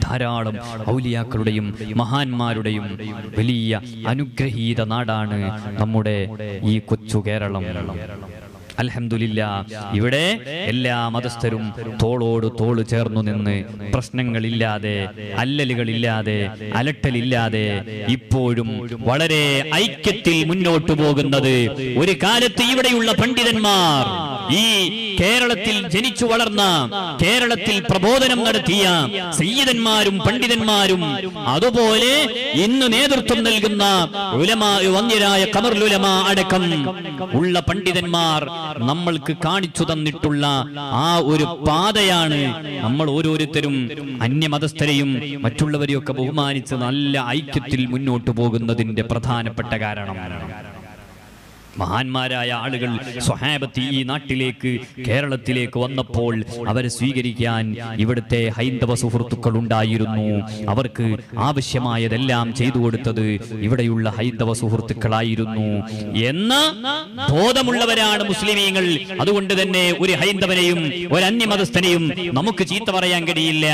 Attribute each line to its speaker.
Speaker 1: ധാരാളം ഔലിയാക്കളുടെയും മഹാന്മാരുടെയും വലിയ അനുഗ്രഹീത നാടാണ് നമ്മുടെ ഈ കൊച്ചു കേരളം. അൽഹംദുലില്ലാഹ്, ഇവിടെ എല്ലാ മതസ്ഥരും തോളോട് തോള് ചേർന്നു നിന്ന് പ്രശ്നങ്ങളില്ലാതെ, അല്ലലുകളില്ലാതെ, അലട്ടലില്ലാതെ ഇപ്പോഴും വളരെ ഐക്യത്തിൽ മുന്നോട്ടു പോകുന്നത് ഒരു കാലത്ത് ഇവിടെയുള്ള പണ്ഡിതന്മാർ, ഈ കേരളത്തിൽ ജനിച്ചു വളർന്ന, കേരളത്തിൽ പ്രബോധനം നടത്തിയ സയ്യിദന്മാരും പണ്ഡിതന്മാരും, അതുപോലെ ഇന്ന് നേതൃത്വം നൽകുന്ന ഉലമാ, വന്യരായ ഖമറുൽ ഉലമാ അടക്കം ഉള്ള പണ്ഡിതന്മാർ നമ്മൾക്ക് കാണിച്ചു തന്നിട്ടുള്ള ആ ഒരു പാതയാണ് നമ്മൾ ഓരോരുത്തരും അന്യമതസ്ഥരെയും മറ്റുള്ളവരെയും ഒക്കെ ബഹുമാനിച്ച് നല്ല ഐക്യത്തിൽ മുന്നോട്ട് പോകുന്നതിന്റെ പ്രധാനപ്പെട്ട കാരണം. മഹാന്മാരായ ആളുകൾ സ്വഹാബത്ത് ഈ നാട്ടിലേക്ക്, കേരളത്തിലേക്ക് വന്നപ്പോൾ അവരെ സ്വീകരിക്കാൻ ഇവിടുത്തെ ഹൈന്ദവ സുഹൃത്തുക്കൾ ഉണ്ടായിരുന്നു. അവർക്ക് ആവശ്യമായതെല്ലാം ചെയ്തു കൊടുത്തത് ഇവിടെയുള്ള ഹൈന്ദവ സുഹൃത്തുക്കളായിരുന്നു എന്ന ബോധമുള്ളവരാണ് മുസ്ലിമീങ്ങൾ. അതുകൊണ്ട് തന്നെ ഒരു ഹൈന്ദവനെയും ഒരു അന്യമതസ്ഥനെയും നമുക്ക് ചീത്ത പറയാൻ കഴിയില്ല.